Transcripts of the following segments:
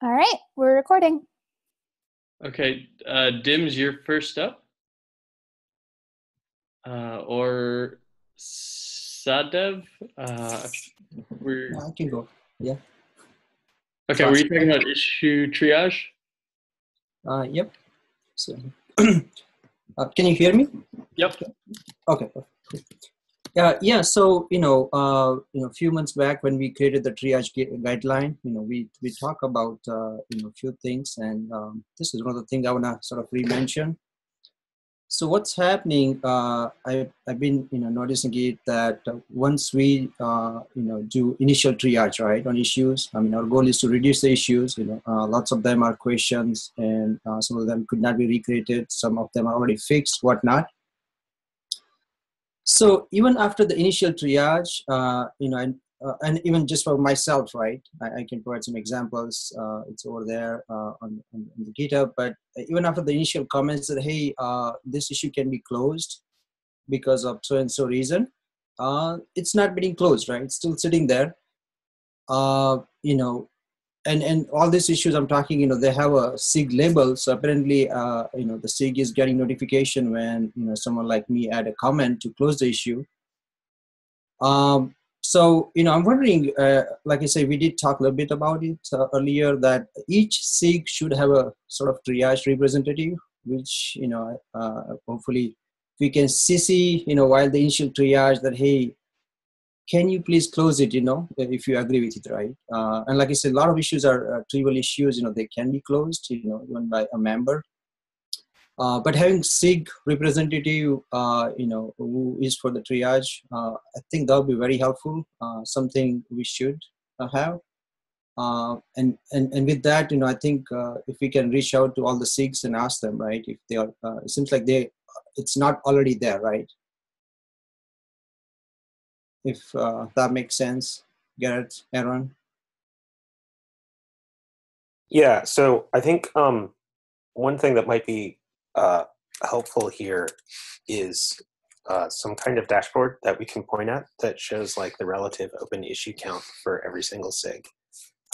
All right, we're recording. Okay, Dim's your first up, or Sadev. We're I can go. Yeah. okay. Were you talking about issue triage? Yep. So, can you hear me? Yep. Okay. Yeah. So a few months back when we created the triage guideline, we talk about a few things, and this is one of the things I wanna sort of re-mention. So what's happening? I've been noticing it that once we do initial triage, right, on issues. I mean, our goal is to reduce the issues. Lots of them are questions, and some of them could not be recreated. Some of them are already fixed, whatnot. So even after the initial triage, and even just for myself, right, I can provide some examples. It's over there on the GitHub. But even after the initial comments that, hey, this issue can be closed because of so and so reason, it's not being closed, right? It's still sitting there. And all these issues I'm talking, they have a SIG label. So apparently, the SIG is getting notification when, someone like me add a comment to close the issue. So, I'm wondering, like I say, we did talk a little bit about it earlier, that each SIG should have a sort of triage representative, which, hopefully we can see, while the initial triage that, hey, can you please close it, if you agree with it, right? And like I said, a lot of issues are trivial issues, they can be closed, even by a member. But having SIG representative, who is for the triage, I think that would be very helpful, something we should have. And with that, I think if we can reach out to all the SIGs and ask them, right, if they are, it seems like it's not already there, right? If that makes sense, Garrett, Aaron. Yeah, so I think one thing that might be helpful here is some kind of dashboard that we can point at that shows like the relative open issue count for every single SIG.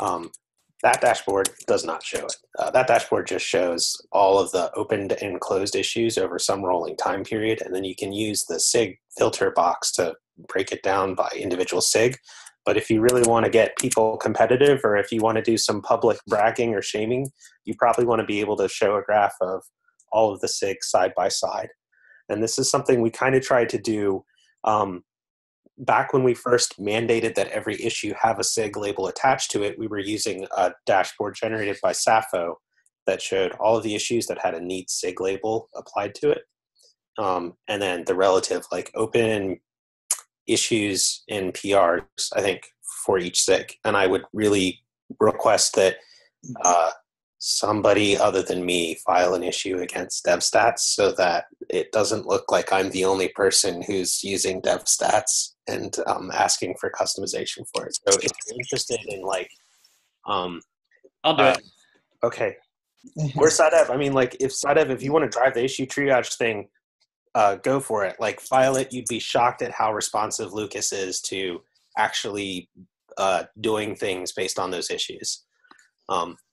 That dashboard does not show it. That dashboard just shows all of the opened and closed issues over some rolling time period, and then you can use the SIG filter box to break it down by individual SIG. But if you really want to get people competitive, or if you want to do some public bragging or shaming, you probably want to be able to show a graph of all of the SIG side by side. And this is something we kind of tried to do back when we first mandated that every issue have a SIG label attached to it. We were using a dashboard generated by Sappho that showed all of the issues that had a neat SIG label applied to it. And then the relative like open issues in PRs, I think, for each SIG. And I would really request that somebody other than me file an issue against DevStats so that it doesn't look like I'm the only person who's using DevStats and asking for customization for it. So if you're interested in like, I'll do it. Okay. Or Sadev, I mean, like if Sadev, if you want to drive the issue triage thing, go for it. Like file it. You'd be shocked at how responsive Lucas is to actually doing things based on those issues.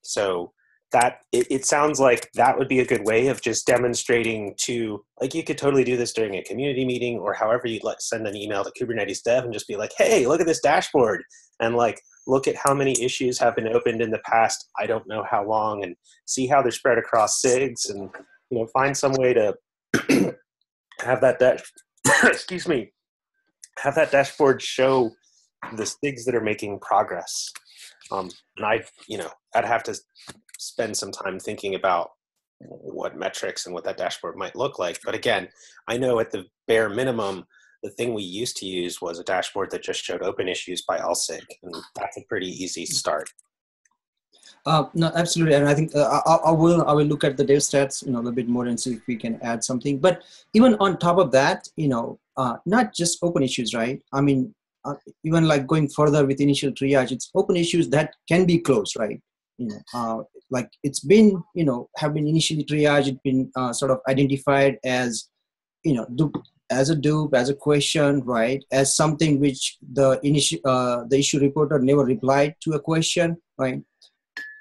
So that it sounds like that would be a good way of just demonstrating to, like, you could totally do this during a community meeting or however you'd like, send an email to Kubernetes dev and just be like, hey, look at this dashboard, and like look at how many issues have been opened in the past I don't know how long, and see how they're spread across SIGs, and find some way to have that excuse me, have that dashboard show the SIGs that are making progress. And I'd have to spend some time thinking about what metrics and what that dashboard might look like. But again, I know at the bare minimum, the thing we used to use was a dashboard that just showed open issues by all SIG, and that's a pretty easy start. No, absolutely, and I think I will look at the dev stats, a little bit more and see if we can add something. But even on top of that, not just open issues, right? I mean, even like going further with initial triage, it's open issues that can be closed, right? Like it's been, have been initially triaged, it's been sort of identified as, as a dupe, as a question, right? As something which the issue reporter never replied to a question, right?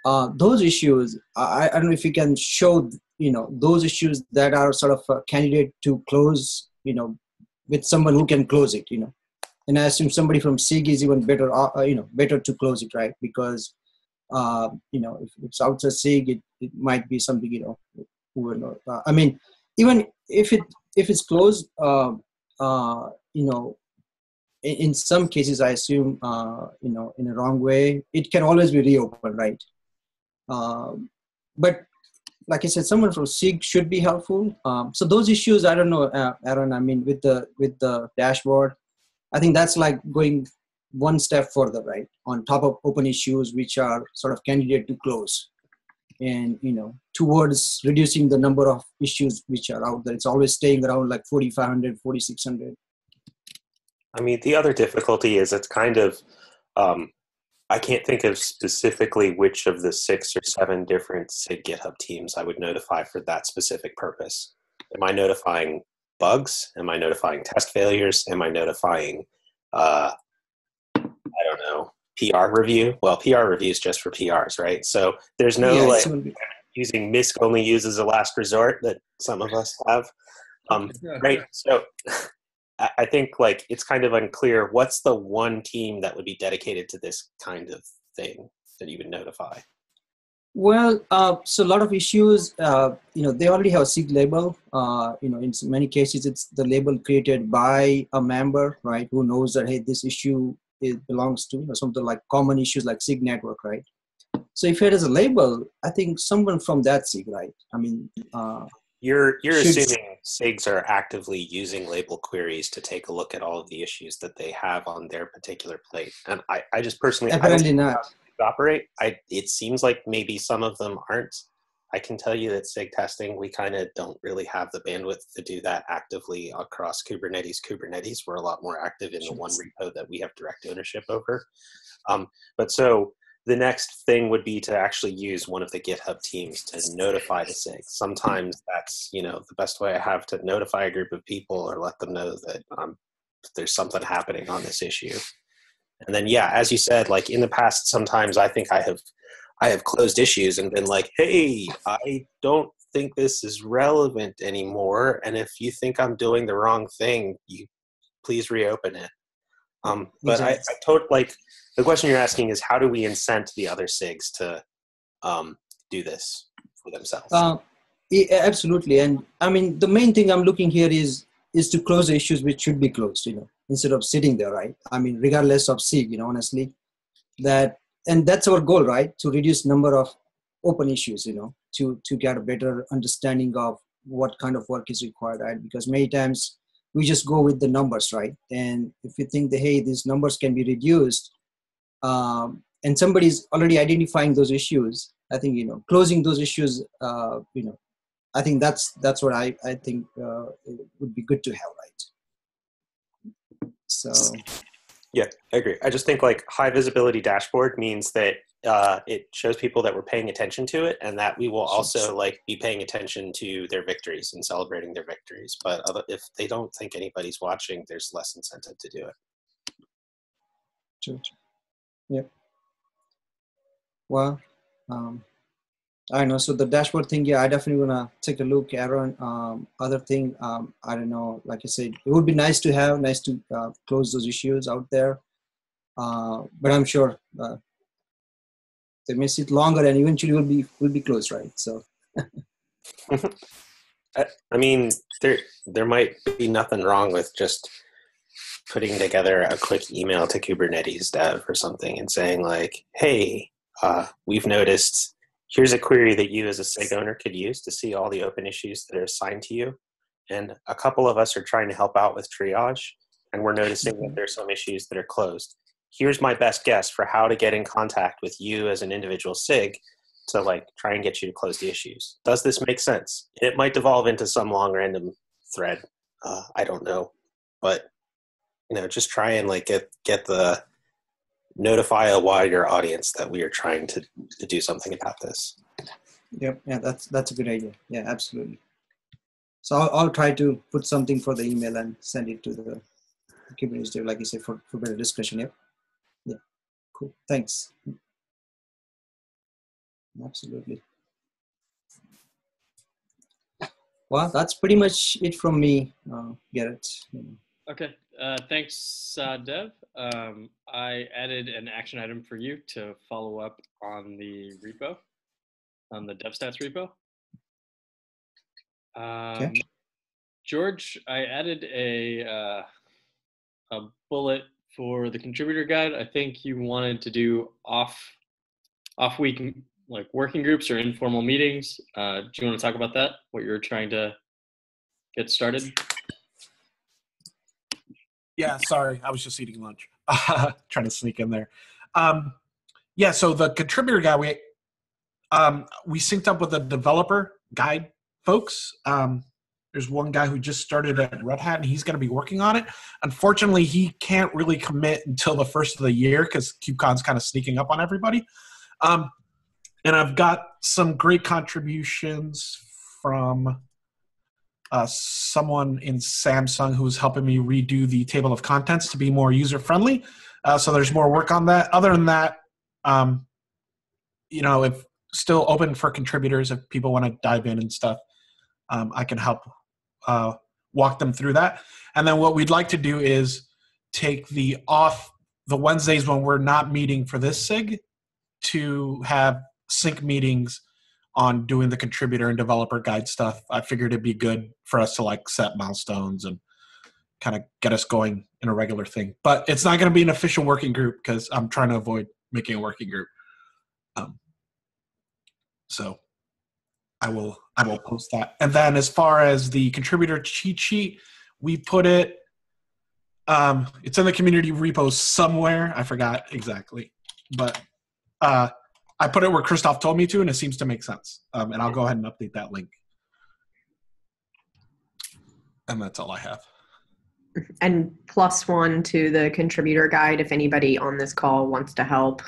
those issues, I don't know if you can show, those issues that are sort of a candidate to close, with someone who can close it, and I assume somebody from SIG is even better, better to close it, right? Because, if it's outside SIG, it might be something, who will know. I mean, even if it's closed, in some cases, I assume, in a wrong way, it can always be reopened, right? But like I said, someone from SIG should be helpful. So those issues, I don't know, Aaron. I mean, with the dashboard, I think that's like going one step further, right? On top of open issues, which are sort of candidate to close, and towards reducing the number of issues which are out there. It's always staying around like 4,500, 4,600. I mean, the other difficulty is it's kind of, I can't think of specifically which of the 6 or 7 different SIG GitHub teams I would notify for that specific purpose. Am I notifying bugs? Am I notifying test failures? Am I notifying, I don't know, PR review? Well, PR review is just for PRs, right? So there's no using MISC only use as a last resort that some of us have, right? So I think like it's kind of unclear what's the one team that would be dedicated to this kind of thing that you would notify. Well, so a lot of issues, they already have a SIG label. In many cases, it's the label created by a member, right, who knows that, hey, this issue belongs to something like common issues like SIG network, right? So if it is a label, I think someone from that SIG, right? I mean, you're assuming SIGs are actively using label queries to take a look at all of the issues that they have on their particular plate. And I just personally, apparently not operate. It seems like maybe some of them aren't. I can tell you that SIG testing, we kind of don't really have the bandwidth to do that actively across Kubernetes. We're a lot more active in the one repo that we have direct ownership over. But so the next thing would be to actually use one of the GitHub teams to notify the SIG. Sometimes that's, the best way I have to notify a group of people or let them know that there's something happening on this issue. And then, yeah, as you said, like in the past, sometimes I think I have closed issues and been like, hey, I don't think this is relevant anymore. And if you think I'm doing the wrong thing, you please reopen it. But exactly. The question you're asking is how do we incent the other SIGs to do this for themselves? Yeah, absolutely. And I mean, the main thing I'm looking here is to close issues which should be closed, instead of sitting there, right? I mean, regardless of SIG, honestly, and that's our goal, right? To reduce number of open issues, to get a better understanding of what kind of work is required, right? Because many times we just go with the numbers, right? And if you think that, hey, these numbers can be reduced, and somebody's already identifying those issues, I think, closing those issues, I think that's what I think it would be good to have, right? So. Yeah, I agree. I just think like high visibility dashboard means that it shows people that we're paying attention to it and that we will also like be paying attention to their victories and celebrating their victories. But if they don't think anybody's watching, there's less incentive to do it. True. Yeah. Well, I know. So the dashboard thing, yeah, I definitely want to take a look, Aaron. Other thing, I don't know, like I said, it would be nice to close those issues out there. But I'm sure they may sit longer and eventually will be closed, right? So. I mean, there might be nothing wrong with just putting together a quick email to Kubernetes dev or something and saying like, hey, we've noticed, here's a query that you as a SIG owner could use to see all the open issues that are assigned to you. And a couple of us are trying to help out with triage, and we're noticing that there's some issues that are closed. Here's my best guess for how to get in contact with you as an individual SIG to like try and get you to close the issues. Does this make sense? It might devolve into some long random thread. I don't know, but just try and like get the notify a wider audience that we are trying to do something about this. Yep. Yeah, that's a good idea. Yeah, absolutely. So I'll try to put something for the email and send it to the Kubernetes dev, like you said, for better discussion. Yeah. Yeah. Cool. Thanks. Absolutely. Well, that's pretty much it from me, Garrett. Okay, thanks, Dev. I added an action item for you to follow up on the repo, on the DevStats repo. Okay. George, I added a bullet for the contributor guide. I think you wanted to do off week like working groups or informal meetings. Do you want to talk about that? What you're trying to get started? Yeah, sorry, I was just eating lunch. Trying to sneak in there. Yeah, so the contributor guide, we synced up with the developer guide folks. There's one guy who just started at Red Hat, and he's going to be working on it. Unfortunately, he can't really commit until the first of the year because KubeCon's kind of sneaking up on everybody. And I've got some great contributions from someone in Samsung who's helping me redo the table of contents to be more user-friendly. So there's more work on that. Other than that, if still open for contributors if people want to dive in and stuff. I can help walk them through that. And then what we'd like to do is take the Wednesdays when we're not meeting for this SIG to have sync meetings on doing the contributor and developer guide stuff. I figured it'd be good for us to like set milestones and kind of get us going in a regular thing. But it's not going to be an official working group because I'm trying to avoid making a working group. So I will post that. And then as far as the contributor cheat sheet, we put it, it's in the community repo somewhere. I forgot exactly. But I put it where Christoph told me to, and it seems to make sense. And I'll go ahead and update that link. And that's all I have. And +1 to the contributor guide, if anybody on this call wants to help,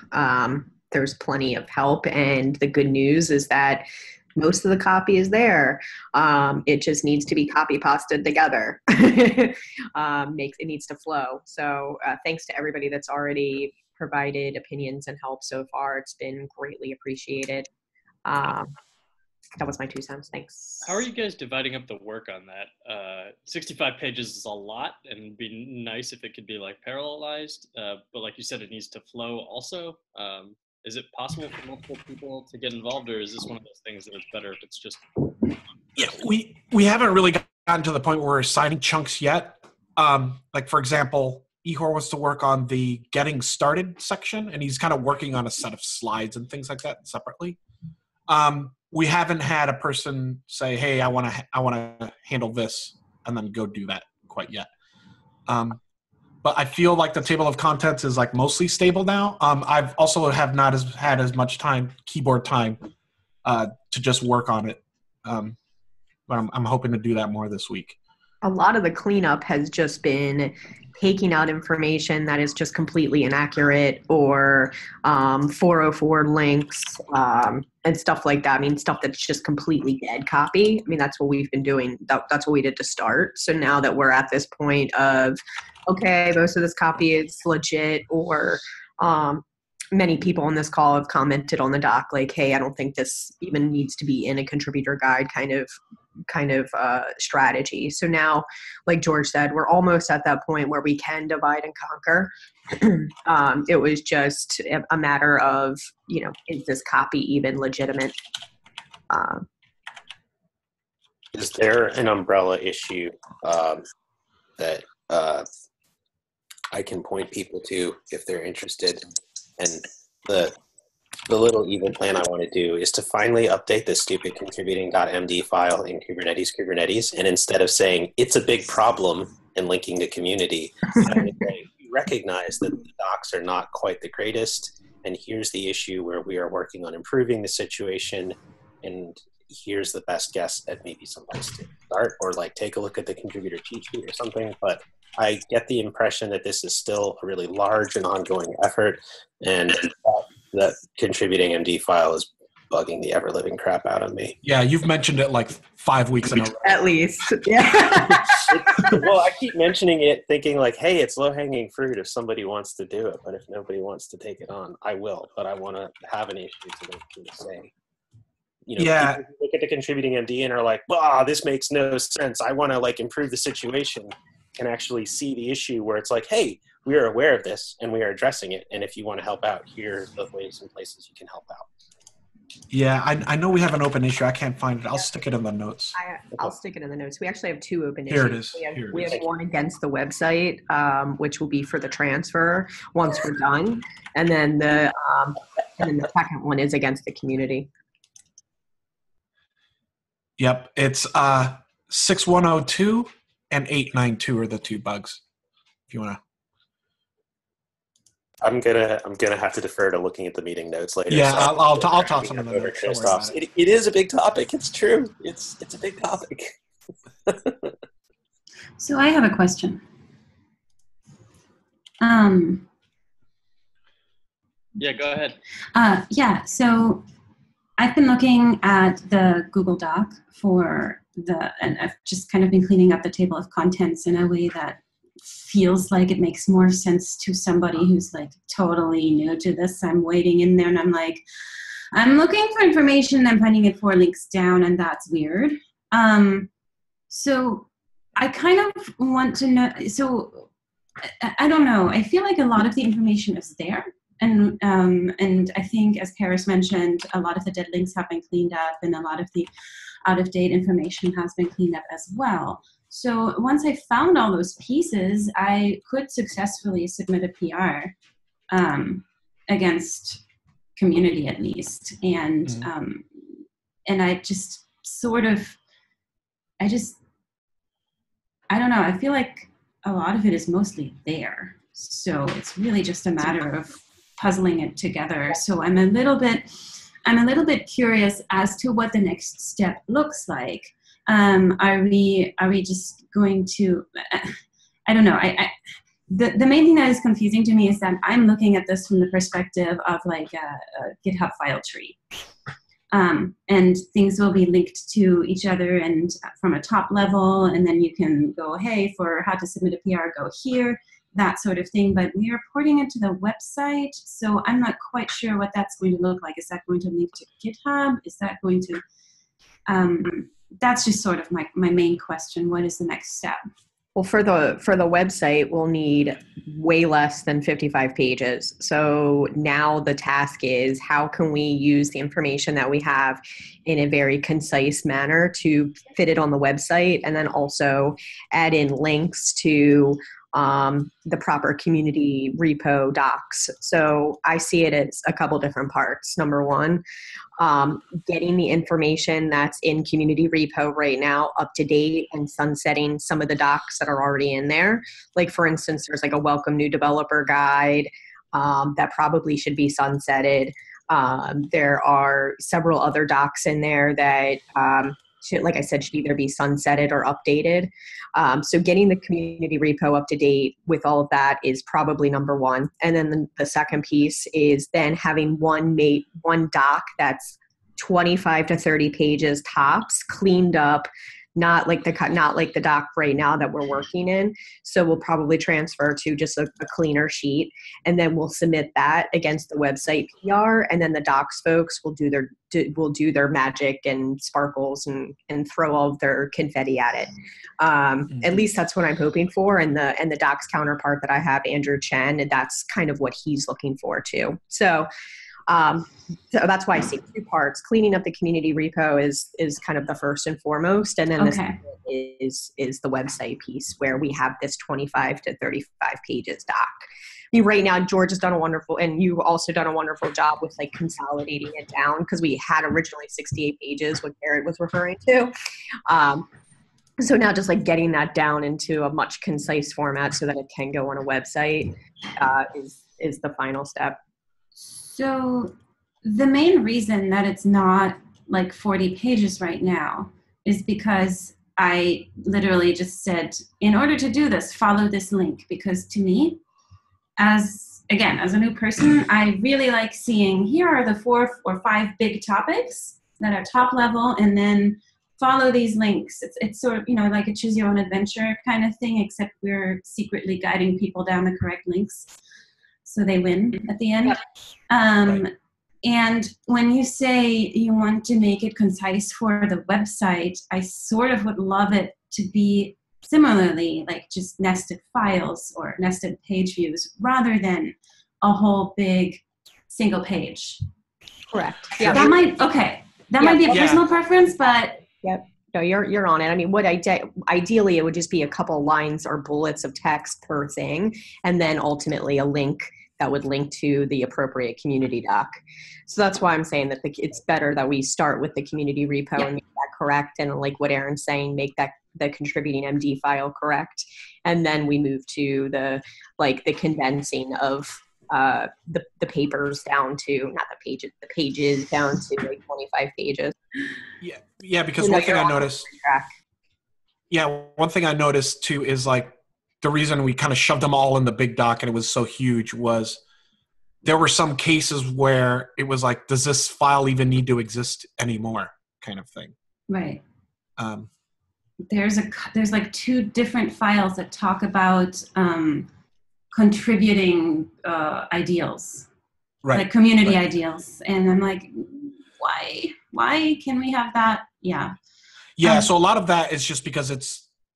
there's plenty of help. And the good news is that most of the copy is there. It just needs to be copy pasted together. It needs to flow. So thanks to everybody that's already provided opinions and help so far. It's been greatly appreciated. That was my 2 cents. Thanks. How are you guys dividing up the work on that? 65 pages is a lot, and it'd be nice if it could be like parallelized. But like you said, it needs to flow also. Is it possible for multiple people to get involved, or is this one of those things that it's better if it's just? Yeah, we haven't really gotten to the point where we're assigning chunks yet. Like for example, Ihor wants to work on the getting started section, and he's kind of working on a set of slides and things like that separately. We haven't had a person say, "Hey, I want to handle this," and then go do that quite yet. But I feel like the table of contents is like mostly stable now. I've also have not had as much keyboard time, to just work on it. But I'm hoping to do that more this week. A lot of the cleanup has just been taking out information that is just completely inaccurate, or 404 links and stuff like that. I mean, stuff that's just completely dead copy. I mean, that's what we've been doing. That's what we did to start. So now that we're at this point of, okay, most of this copy is legit, or many people on this call have commented on the doc like, hey, I don't think this even needs to be in a contributor guide kind of strategy. So now, like George said, we're almost at that point where we can divide and conquer. It was just a matter of, is this copy even legitimate? Is there an umbrella issue that I can point people to if they're interested? And the little evil plan I want to do is to finally update this stupid contributing.md file in Kubernetes. And instead of saying it's a big problem and linking to community, I would say, we recognize that the docs are not quite the greatest. And here's the issue where we are working on improving the situation. And here's the best guess at maybe some place to start, or like take a look at the contributor cheat sheet or something. But I get the impression that this is still a really large and ongoing effort, and that contributing MD file is bugging the ever-living crap out of me. Yeah, you've mentioned it like 5 weeks in a row. At least. Yeah. Well, I keep mentioning it thinking like, hey, it's low-hanging fruit if somebody wants to do it, but if nobody wants to take it on, I will. But I want to have an issue to say. Yeah. People who look at the contributing MD and are like, "Wow, this makes no sense. I want to like improve the situation," can actually see the issue where it's like, "Hey, we are aware of this and we are addressing it. And if you want to help out, here are the ways and places you can help out." Yeah, I know we have an open issue. I can't find it. I'll stick it in the notes. I'll stick it in the notes. We actually have two open Here it issues. is. We have one against the website, which will be for the transfer once we're done, and then the second one is against the community. Yep, it's 6102 and 892 are the two bugs. If you want to. I'm gonna have to defer to looking at the meeting notes later. Yeah, so I'll toss them in the notes. Don't worry about it. It is a big topic. It's true. It's a big topic. So I have a question. Yeah, go ahead. Yeah, so I've been looking at the Google Doc and I've just kind of been cleaning up the table of contents in a way that feels like it makes more sense to somebody who's like totally new to this. I'm waiting in there and I'm like, I'm looking for information, I'm finding it 4 links down, and that's weird. So I kind of want to know, so I don't know, I feel like a lot of the information is there. And I think, as Paris mentioned, a lot of the dead links have been cleaned up and a lot of the out-of-date information has been cleaned up as well. So once I found all those pieces, I could successfully submit a PR against community at least. And and I just sort of, I don't know, I feel like a lot of it is mostly there. So it's really just a matter of puzzling it together. So I'm a little bit curious as to what the next step looks like. Are we just going to, I don't know. The main thing that is confusing to me is that I'm looking at this from the perspective of like a GitHub file tree. And things will be linked to each other and from a top level, and then you can go, hey, for how to submit a PR, go here, that sort of thing. But we are porting it to the website, so I'm not quite sure what that's going to look like. Is that going to link to GitHub? Is that going to, that's just sort of my main question. What is the next step? Well, for the website, we'll need way less than 55 pages. So now the task is, how can we use the information that we have in a very concise manner to fit it on the website, and then also add in links to the proper community repo docs. So I see it as a couple different parts. Number one, getting the information that's in community repo right now up to date and sunsetting some of the docs that are already in there. Like, for instance, there's like a welcome new developer guide that probably should be sunsetted. There are several other docs in there that should, like I said, should either be sunsetted or updated. So getting the community repo up to date with all of that is probably number one. And then the second piece is then having one doc that's 25 to 30 pages tops, cleaned up, not like the doc right now that we're working in. So we'll probably transfer to just a cleaner sheet, and then we'll submit that against the website PR, and then the docs folks will do their magic and sparkles and throw all of their confetti at it. At least that's what I'm hoping for. And the docs counterpart that I have, Andrew Chen, and that's kind of what he's looking for too. So that's why I see two parts. Cleaning up the community repo is kind of the first and foremost, and then this is the website piece where we have this 25 to 35 pages doc. I mean, right now, George has done a wonderful, and you've also done a wonderful job with like consolidating it down, because we had originally 68 pages, what Garrett was referring to. So now just like getting that down into a much concise format so that it can go on a website is the final step. So the main reason that it's not like 40 pages right now is because I literally just said, in order to do this, follow this link. Because to me, as a new person, I really like seeing, here are the 4 or 5 big topics that are top level, and then follow these links. It's sort of, like a choose your own adventure kind of thing, except we're secretly guiding people down the correct links so they win at the end. Right. And when you say you want to make it concise for the website, I sort of would love it to be similarly like just nested files or nested page views rather than a whole big single page. Correct. Yeah. That might be a personal preference, but yep. No, you're on it. I mean, ideally it would just be a couple lines or bullets of text per thing, and then ultimately a link that would link to the appropriate community doc. So that's why I'm saying that it's better that we start with the community repo and make that correct, and like what Aaron's saying, make that the contributing MD file correct, and then we move to the condensing of the papers down to not the pages down to like 25 pages. Yeah, because one thing I noticed. Yeah, one thing I noticed too is like the reason we kind of shoved them all in the big doc and it was so huge was there were some cases where it was like, does this file even need to exist anymore, kind of thing. Right. There's like 2 different files that talk about contributing ideals, right? Like community ideals, and I'm like, why can we have that? Yeah. So a lot of that is just because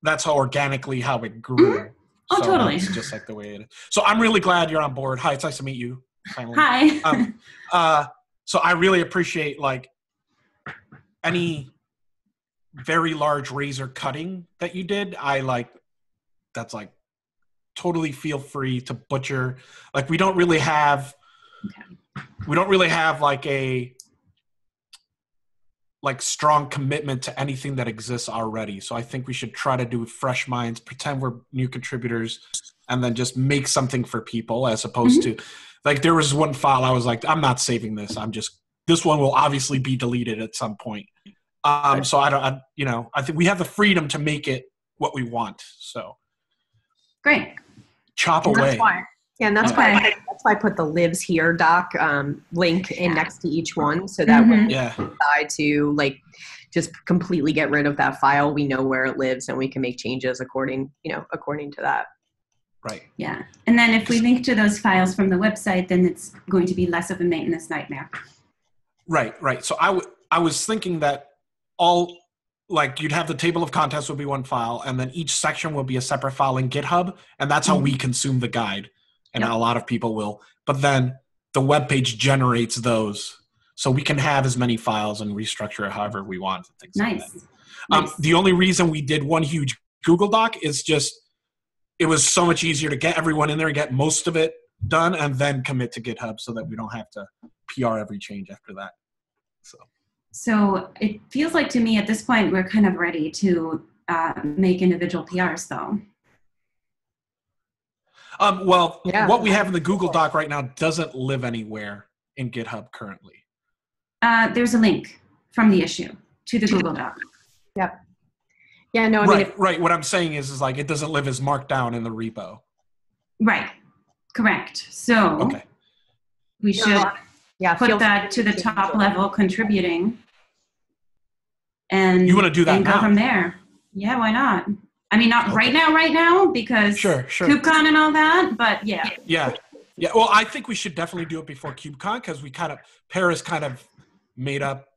that's how organically how it grew. Mm-hmm. Oh, so totally. It's just like the way it is. So I'm really glad you're on board. Hi, it's nice to meet you. Finally. Hi. So I really appreciate like any very large razor cutting that you did. That's like totally feel free to butcher. Like we don't really have like a strong commitment to anything that exists already. So I think we should try to do fresh minds, pretend we're new contributors, and then just make something for people as opposed to like there was one file I was like, I'm not saving this. This one will obviously be deleted at some point. So I think we have the freedom to make it what we want. So great. Chop away. That's why I put the lives here doc link in next to each one, so that when we decide to like just completely get rid of that file, we know where it lives and we can make changes according to that. Right. Yeah. And then if we link to those files from the website, then it's going to be less of a maintenance nightmare. Right. So I was thinking that all like you'd have the table of contents would be one file, and then each section will be a separate file in GitHub, and that's how we consume the guide. And a lot of people will. But then the web page generates those, so we can have as many files and restructure it however we want. And things like that. Nice. The only reason we did one huge Google Doc is just it was so much easier to get everyone in there and get most of it done, and then commit to GitHub so that we don't have to PR every change after that. So it feels like to me at this point we're kind of ready to make individual PRs though. What we have in the Google Doc right now doesn't live anywhere in GitHub currently. There's a link from the issue to the Google Doc. Yep. Yeah, no, I mean... Right. What I'm saying is like it doesn't live as marked down in the repo. Right. Correct. So we should put that to the top level contributing. And you want to do that and now? Go from there. Yeah, why not? I mean, not right now, because sure. KubeCon and all that, but yeah. Yeah. Well, I think we should definitely do it before KubeCon because Paris kind of made up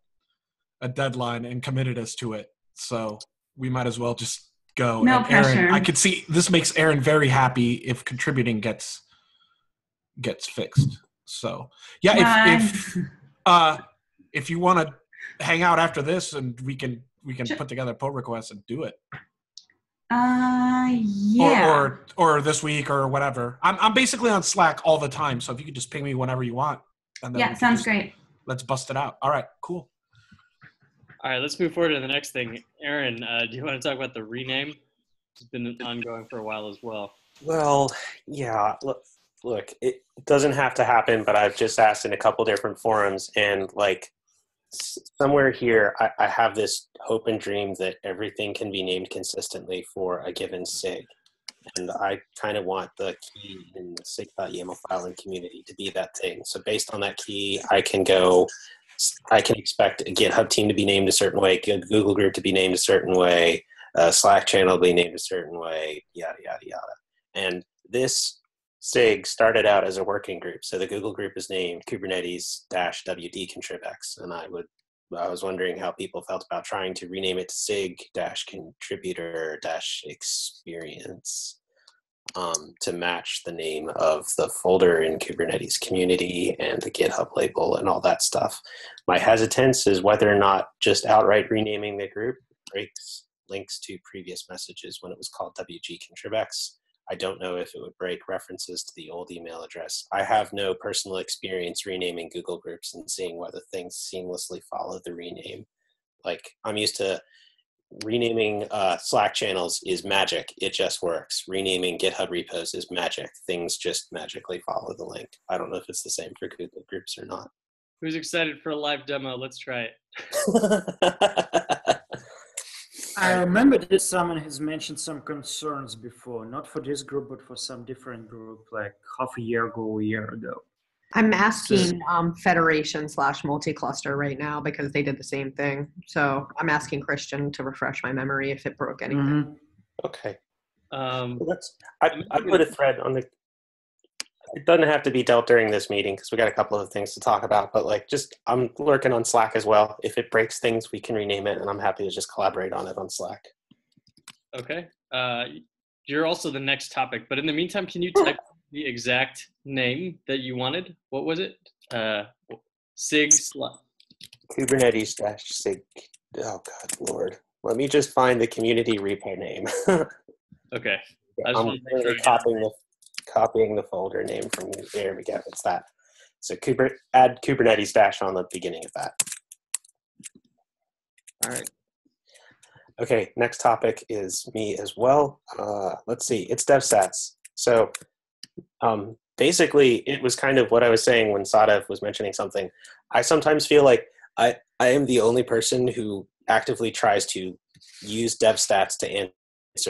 a deadline and committed us to it. So we might as well just go. No pressure. Aaron, I could see this makes Aaron very happy if contributing gets fixed. So if you want to hang out after this and we can put together a pull request and do it. Yeah. Or this week or whatever. I'm basically on Slack all the time, so if you could just ping me whenever you want. And then sounds great. Let's bust it out. All right, cool. All right, let's move forward to the next thing. Aaron, do you want to talk about the rename? It's been ongoing for a while as well. Well, yeah. Look, it doesn't have to happen, but I've just asked in a couple different forums, and like somewhere here, I have this hope and dream that everything can be named consistently for a given SIG. And I kind of want the key in the SIG.YAML file and community to be that thing. So based on that key, I can expect a GitHub team to be named a certain way, a Google group to be named a certain way, a Slack channel to be named a certain way, yada, yada, yada. And this SIG started out as a working group. So the Google group is named Kubernetes-WD Contribx. And I was wondering how people felt about trying to rename it to SIG-contributor-experience to match the name of the folder in Kubernetes community and the GitHub label and all that stuff. My hesitance is whether or not just outright renaming the group breaks links to previous messages when it was called WG Contribx. I don't know if it would break references to the old email address. I have no personal experience renaming Google groups and seeing whether things seamlessly follow the rename. Like, I'm used to renaming Slack channels is magic. It just works. Renaming GitHub repos is magic. Things just magically follow the link. I don't know if it's the same for Google groups or not. Who's excited for a live demo? Let's try it. I remember that someone has mentioned some concerns before, not for this group, but for some different group, like half a year ago, a year ago. I'm asking Federation/multi-cluster right now because they did the same thing. So I'm asking Christian to refresh my memory if it broke anything. Mm-hmm. Okay. Um, I put a thread on the. It doesn't have to be dealt during this meeting because we got a couple of things to talk about. But like, I'm lurking on Slack as well. If it breaks things, we can rename it, and I'm happy to just collaborate on it on Slack. Okay. You're also the next topic, but in the meantime, can you type the exact name that you wanted? What was it? SIG. Kubernetes-SIG. Oh God, Lord. Let me just find the community repo name. Okay. I'm really copying the folder name from you. There we go. It's that. So add Kubernetes- on the beginning of that. All right. Okay, next topic is me as well. Let's see. It's DevStats. So basically, it was kind of what I was saying when Sadaf was mentioning something. I sometimes feel like I am the only person who actively tries to use DevStats to answer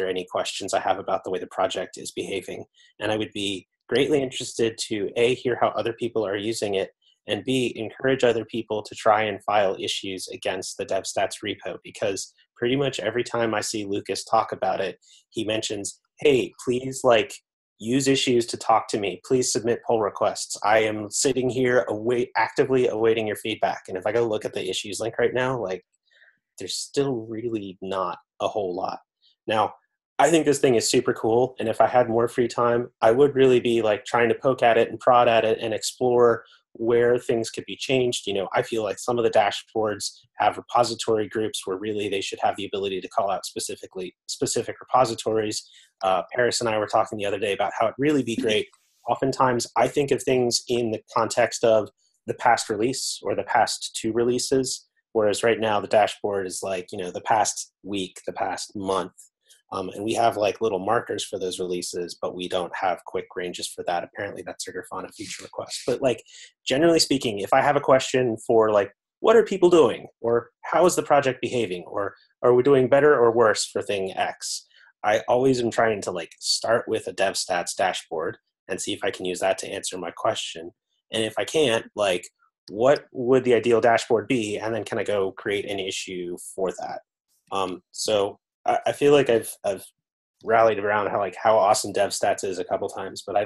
any questions I have about the way the project is behaving. And I would be greatly interested to A, hear how other people are using it, and B, encourage other people to try and file issues against the DevStats repo, because pretty much every time I see Lucas talk about it, he mentions, hey, please use issues to talk to me. Please submit pull requests. I am sitting here actively awaiting your feedback. And if I go look at the issues link right now, there's still really not a whole lot. Now, I think this thing is super cool. And if I had more free time, I would really be trying to poke at it and prod at it and explore where things could be changed. I feel like some of the dashboards have repository groups where really they should have the ability to call out specific repositories. Paris and I were talking the other day about how it'd really be great. Oftentimes I think of things in the context of the past release or the past 2 releases, whereas right now the dashboard is the past week, the past month. And we have little markers for those releases, but we don't have quick ranges for that. Apparently that's a Grafana feature request. But generally speaking, if I have a question for what are people doing, or how is the project behaving, or are we doing better or worse for thing X, I always am trying to start with a DevStats dashboard and see if I can use that to answer my question. And if I can't, what would the ideal dashboard be? And then can I go create an issue for that? So I feel like I've rallied around how awesome DevStats is a couple times, but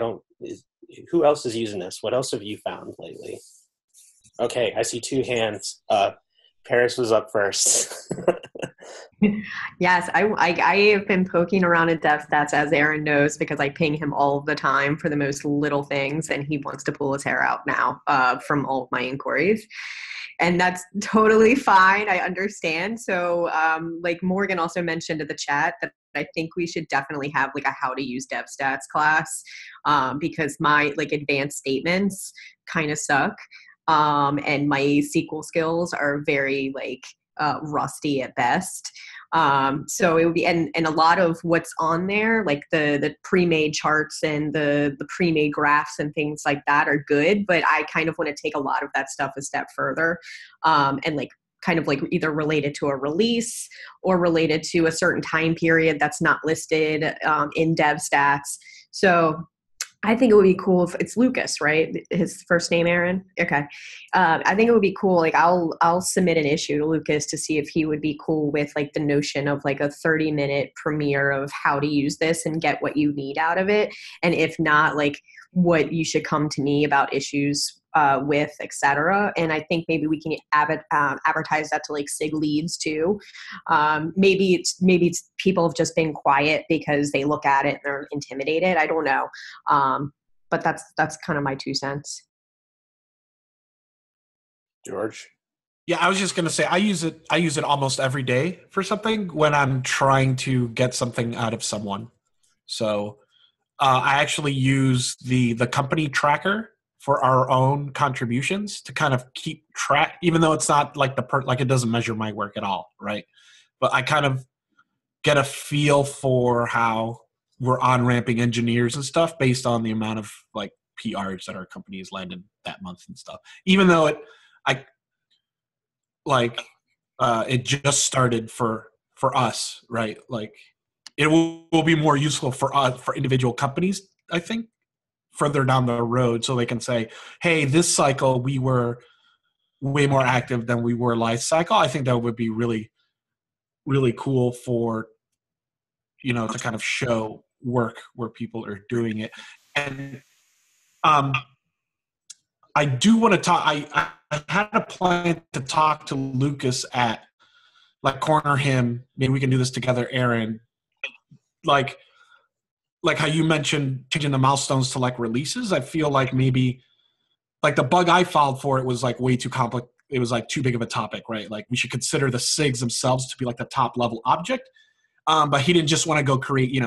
who else is using this? What else have you found lately? Okay, I see 2 hands. Paris was up first. Yes, I have been poking around at DevStats, as Aaron knows, because I ping him all the time for the most little things, and he wants to pull his hair out now from all of my inquiries. And that's totally fine. I understand. So Morgan also mentioned in the chat that I think we should definitely have a how to use DevStats class because my advanced statements kind of suck. And my SQL skills are very rusty at best. So it would be, and a lot of what's on there, the pre-made charts and the pre-made graphs and things like that are good, but I kind of want to take a lot of that stuff a step further. And either related to a release or related to a certain time period that's not listed in DevStats. So I think it would be cool if it's Lucas, right? His first name, Aaron. Okay. I think it would be cool. Like I'll submit an issue to Lucas to see if he would be cool with like the notion of like a 30-minute premiere of how to use this and get what you need out of it. And if not, like what you should come to me about issues with, etc. And I think maybe we can advertise that to like SIG leads too. Maybe it's people have just been quiet because they look at it and they're intimidated. I don't know. But that's kind of my 2 cents. George? Yeah, I was just going to say I use it almost every day for something when I'm trying to get something out of someone. So I actually use the company tracker for our own contributions to kind of keep track, even though it's not like like it doesn't measure my work at all, right? But I kind of get a feel for how we're on-ramping engineers and stuff based on the amount of like PRs that our company has landed that month and stuff. Even though it just started for us, right? Like it will be more useful for us, for individual companies, I think, further down the road, so they can say, hey, this cycle we were way more active than we were last cycle. I think that would be really, really cool for, to kind of show work where people are doing it. And I do want to talk, I had a plan to talk to Lucas at, like, corner him, maybe we can do this together, Aaron, like how you mentioned changing the milestones to like releases. I feel like maybe like the bug I filed for it was like way too complex. It was like too big of a topic, right? Like we should consider the SIGs themselves to be like the top level object. But he didn't just want to go create,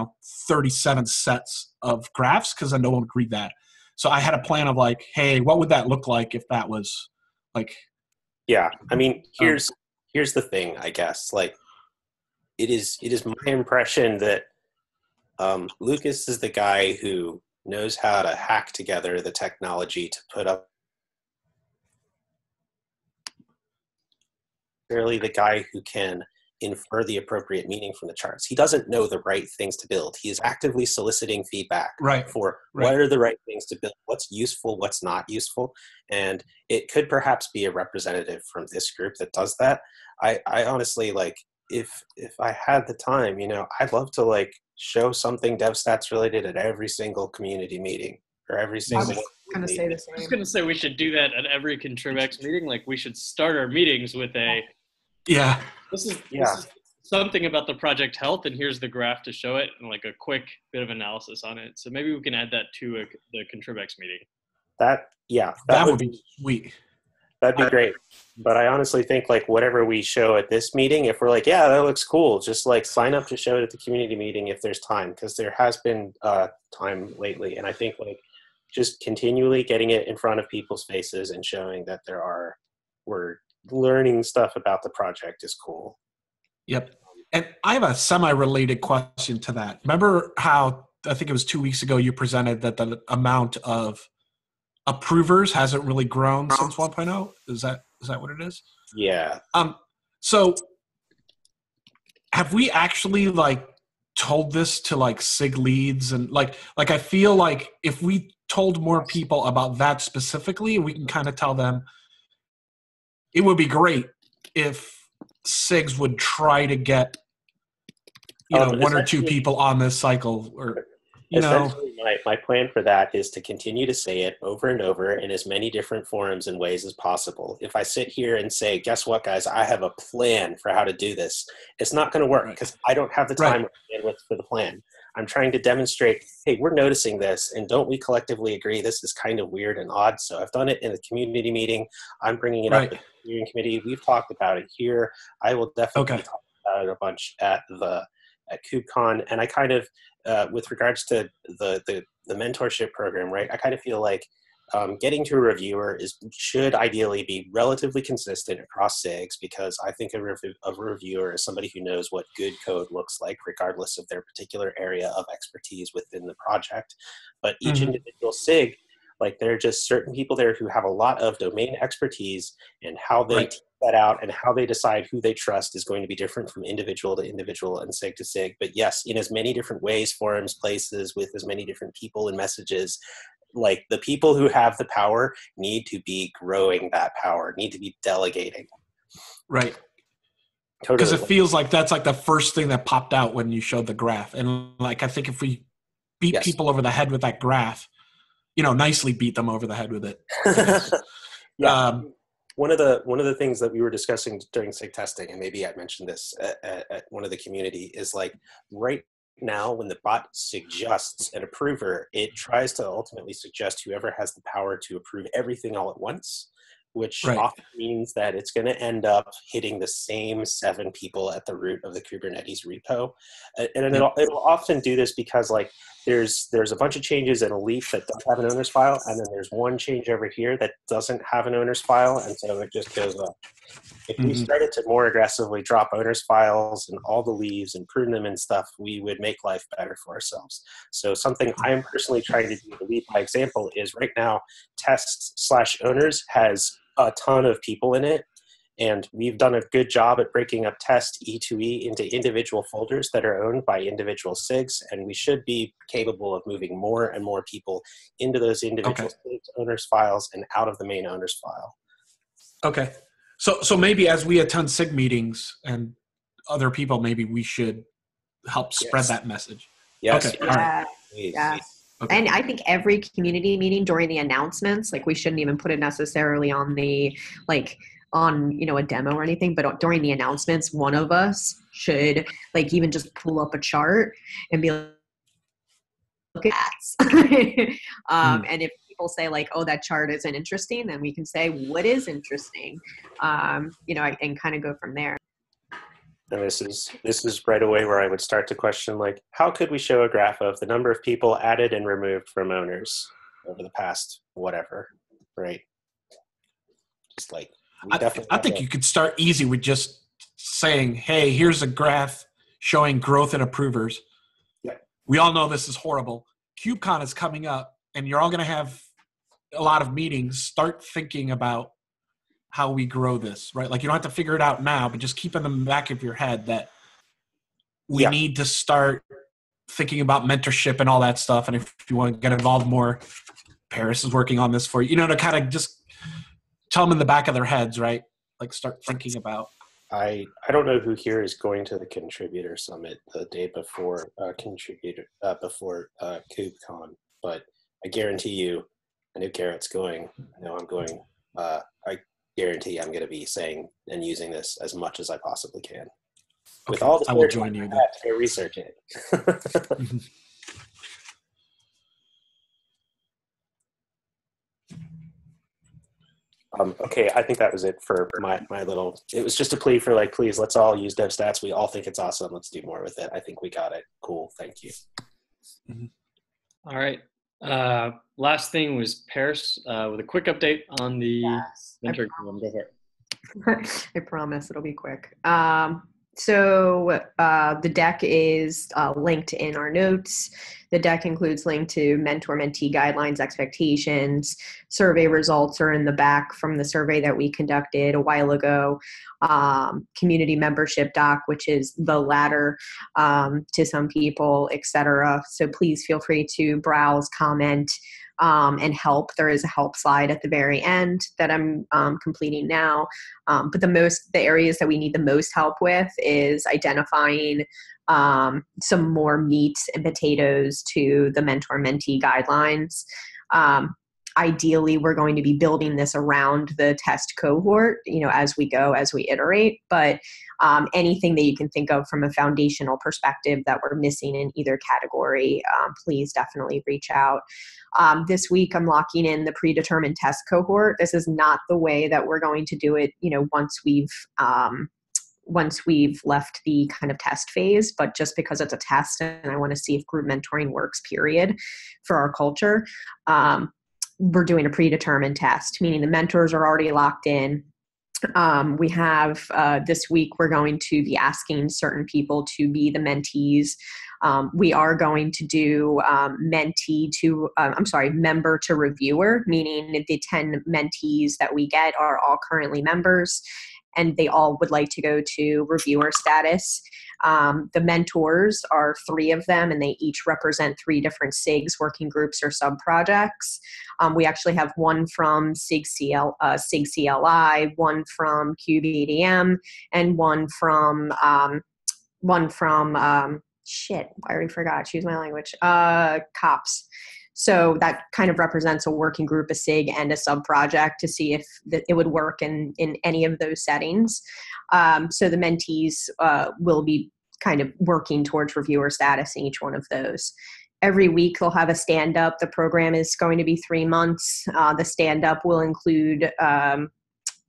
37 sets of graphs because then no one would read that. So I had a plan of like, hey, what would that look like if that was like? Yeah, I mean, here's the thing, I guess. Like, it is my impression that Lucas is the guy who knows how to hack together the technology to put up. Really, the guy who can infer the appropriate meaning from the charts. He doesn't know the right things to build. He is actively soliciting feedback for what are the right things to build, what's useful, what's not useful. And it could perhaps be a representative from this group that does that. I honestly, like, if I had the time, I'd love to like show something DevStats related at every single community meeting or every single. I was gonna say the same. I was gonna say we should do that at every ContribX meeting. Like we should start our meetings with this is something about the project health, and here's the graph to show it, and like a quick bit of analysis on it. So maybe we can add that to the ContribX meeting. That would be sweet. That'd be great. But I honestly think like whatever we show at this meeting, if we're like, yeah, that looks cool, just like sign up to show it at the community meeting if there's time, because there has been time lately. And I think like just continually getting it in front of people's faces and showing that we're learning stuff about the project is cool. Yep. And I have a semi-related question to that. Remember how I think it was 2 weeks ago you presented that the amount of approvers hasn't really grown since 1.0? Is that what it is? Yeah. So have we actually like told this to like SIG leads and like I feel like if we told more people about that specifically, we can kind of tell them it would be great if SIGs would try to get one or two people on this cycle, or essentially my plan for that is to continue to say it over and over in as many different forums and ways as possible. If I sit here and say, guess what, guys, I have a plan for how to do this, it's not going to work because I don't have the time or bandwidth for the plan. I'm trying to demonstrate, hey, we're noticing this, and don't we collectively agree this is kind of weird and odd? So I've done it in the community meeting. I'm bringing it up with the steering committee. We've talked about it here. I will definitely talk about it a bunch at KubeCon. And I kind of, with regards to the mentorship program, right, I kind of feel like getting to a reviewer should ideally be relatively consistent across SIGs, because I think a reviewer is somebody who knows what good code looks like, regardless of their particular area of expertise within the project. But each individual SIG, Like there are just certain people there who have a lot of domain expertise, and how they Right. tease that out and how they decide who they trust is going to be different from individual to individual and SIG to SIG. But yes, in as many different ways, forums, places, with as many different people and messages, like the people who have the power need to be growing that power, need to be delegating. Right. Totally. Because it feels like that's like the first thing that popped out when you showed the graph. And like, I think if we beat Yes. people over the head with that graph, nicely beat them over the head with it. Yeah. One of the things that we were discussing during SIG testing, and maybe I mentioned this at one of the community, is like right now when the bot suggests an approver, it tries to ultimately suggest whoever has the power to approve everything all at once, which Right. often means that it's going to end up hitting the same 7 people at the root of the Kubernetes repo. And it'll often do this because like there's a bunch of changes in a leaf that don't have an owner's file, and then there's one change over here that doesn't have an owner's file, and so it just goes up. If we started to more aggressively drop owners files and all the leaves and prune them and stuff, we would make life better for ourselves. So something I'm personally trying to do to lead by example is right now tests/owners has a ton of people in it. And we've done a good job at breaking up test E2E into individual folders that are owned by individual SIGs. And we should be capable of moving more and more people into those individual SIGs owners files and out of the main owners file. Okay. So maybe as we attend SIG meetings and other people, maybe we should help spread that message. Yes. Okay. All right. Yes. Okay. And I think every community meeting during the announcements, like we shouldn't even put it necessarily on the, like on, a demo or anything, but during the announcements, one of us should like even just pull up a chart and be like, look at that. And if people say like, oh, that chart isn't interesting, then we can say what is interesting, and kind of go from there. And this is right away where I would start to question, like, how could we show a graph of the number of people added and removed from owners over the past whatever, right? Just like, I think you could start easy with just saying, hey, here's a graph showing growth in approvers. Yeah. We all know this is horrible. KubeCon is coming up, and you're all going to have a lot of meetings. Start thinking about how we grow this, right? Like you don't have to figure it out now, but just keep in the back of your head that we need to start thinking about mentorship and all that stuff. And if you want to get involved more, Paris is working on this for you, to kind of just tell them in the back of their heads, right? Like start thinking about. I don't know who here is going to the contributor summit the day before KubeCon, but I guarantee you, I know Garrett's going. I know I'm going. I guarantee I'm going to be saying and using this as much as I possibly can. With all the I will join you. To research it. Okay, I think that was it for my little. It was just a plea for like, please, let's all use DevStats. We all think it's awesome. Let's do more with it. I think we got it. Cool. Thank you. All right. Last thing was Paris with a quick update on the mentor column. Go for it. I promise it'll be quick. So the deck is linked in our notes. The deck includes link to mentor-mentee guidelines, expectations. Survey results are in the back from the survey that we conducted a while ago. Community membership doc, which is the ladder to some people, etc. So please feel free to browse, comment, and help. There is a help slide at the very end that I'm completing now. But the areas that we need the most help with is identifying some more meat and potatoes to the mentor-mentee guidelines. Ideally, we're going to be building this around the test cohort, as we go, as we iterate. But anything that you can think of from a foundational perspective that we're missing in either category, please definitely reach out. This week, I'm locking in the predetermined test cohort. This is not the way that we're going to do it, once we've left the kind of test phase, but just because it's a test and I want to see if group mentoring works, period, for our culture. We're doing a predetermined test, meaning the mentors are already locked in. We have this week, we're going to be asking certain people to be the mentees We are going to do member to reviewer, meaning the 10 mentees that we get are all currently members, and they all would like to go to reviewer status. The mentors are 3 of them, and they each represent 3 different SIGs, working groups, or sub-projects. We actually have one from SIG CLI, one from CubeEDM, and one from I already forgot, choose my language, COPS. So that kind of represents a working group, a SIG, and a sub-project to see if it would work in any of those settings. So the mentees will be kind of working towards reviewer status in each one of those. Every week they'll have a stand-up. The program is going to be 3 months. The stand-up will include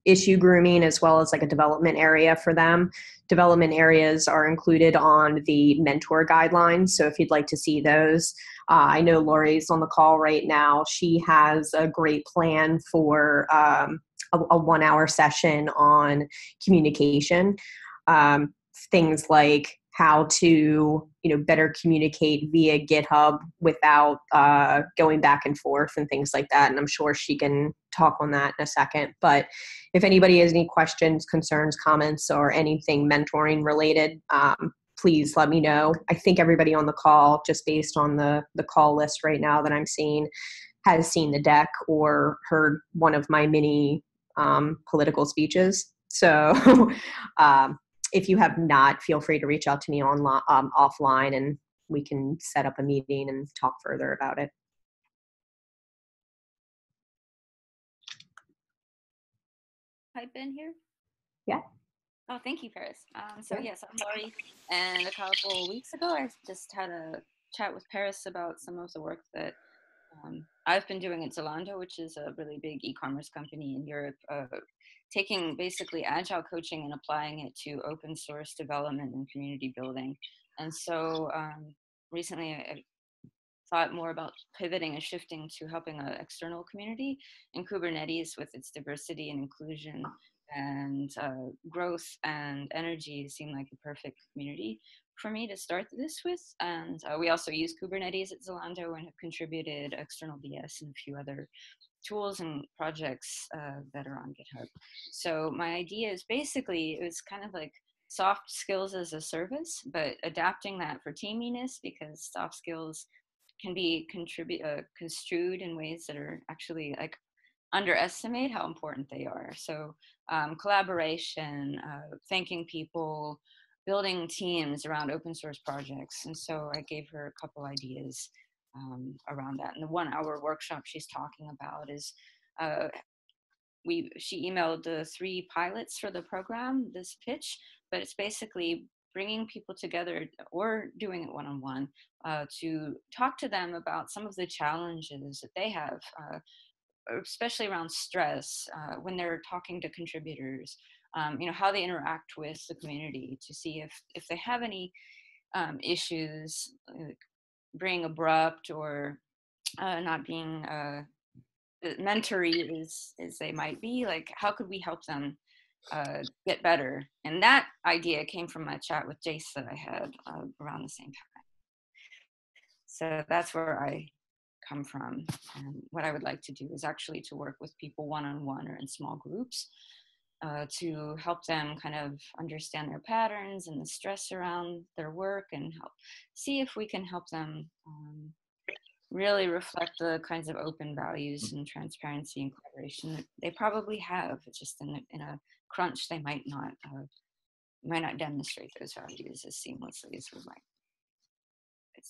issue grooming as well as like a development area for them. Development areas are included on the mentor guidelines. So if you'd like to see those, I know Lori's on the call right now. She has a great plan for a 1-hour session on communication. Things like how to, better communicate via GitHub without going back and forth and things like that. And I'm sure she can talk on that in a second. But if anybody has any questions, concerns, comments, or anything mentoring related, please let me know. I think everybody on the call, just based on the call list right now that I'm seeing, has seen the deck or heard one of my mini political speeches. So if you have not, feel free to reach out to me offline, and we can set up a meeting and talk further about it. Pipe in here? Yeah. Oh, thank you, Paris. So yes, I'm Laurie, and a couple weeks ago, I just had a chat with Paris about some of the work that I've been doing at Zalando, which is a really big e-commerce company in Europe, taking basically agile coaching and applying it to open source development and community building. And so recently I thought more about pivoting and shifting to helping an external community, and Kubernetes with its diversity and inclusion and growth and energy seemed like the perfect community for me to start this with. And we also use Kubernetes at Zalando and have contributed external VS and a few other tools and projects that are on GitHub. So my idea is basically, it was kind of like soft skills as a service, but adapting that for teaminess, because soft skills can be construed in ways that are actually like underestimate how important they are. So collaboration, thanking people, building teams around open source projects. And so I gave her a couple ideas around that. And the 1-hour workshop she's talking about is, she emailed the 3 pilots for the program, this pitch, but it's basically bringing people together or doing it one-on-one to talk to them about some of the challenges that they have, especially around stress when they're talking to contributors, how they interact with the community, to see if they have any issues, being abrupt or not being mentory as they might be, like how could we help them get better. And that idea came from my chat with Jace that I had around the same time. So that's where I come from. And what I would like to do is actually to work with people one-on-one or in small groups to help them kind of understand their patterns and the stress around their work, and help see if we can help them really reflect the kinds of open values and transparency and collaboration that they probably have. It's just in a crunch, they might not demonstrate those values as seamlessly as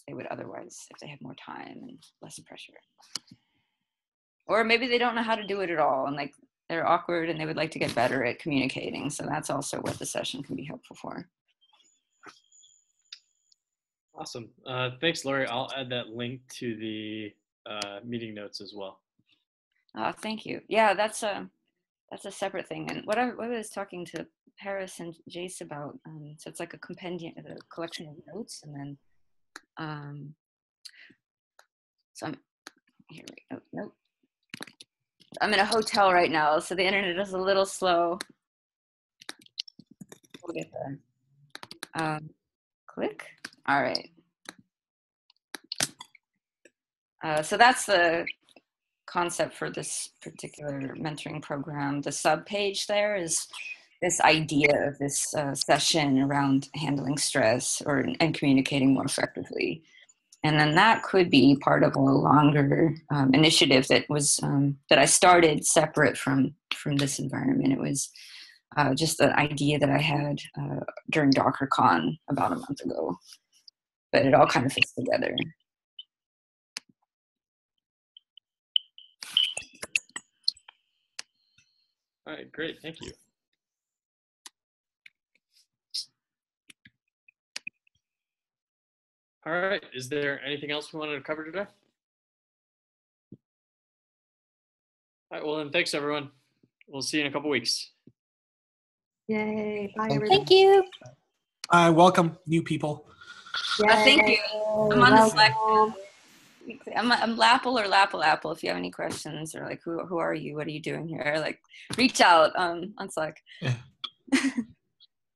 they would otherwise if they had more time and less pressure. Or maybe they don't know how to do it at all, and like they're awkward and they would like to get better at communicating. So that's also what the session can be helpful for. Awesome. Thanks, Laurie. I'll add that link to the meeting notes as well. Thank you. Yeah, that's a separate thing. And what I was talking to Paris and Jace about, so it's like a compendium, a collection of notes, and then so nope. I'm in a hotel right now, so the internet is a little slow. We'll get there. Click. All right. So that's the concept for this particular mentoring program. The sub-page there is this idea of this session around handling stress and communicating more effectively. And then that could be part of a longer initiative that was that I started separate from this environment. It was just the idea that I had during DockerCon about a month ago, but it all kind of fits together. All right, great, thank you. All right, is there anything else we wanted to cover today? All right, well then, thanks everyone. We'll see you in a couple weeks. Yay. Bye, Thank everybody. Thank you. Welcome new people. Thank you. I'm on the Slack. Welcome. I'm Lapple or Lapple. If you have any questions or like, who are you? What are you doing here? Like, reach out on Slack. Yeah.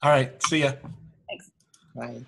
All right. See ya. Thanks. Bye.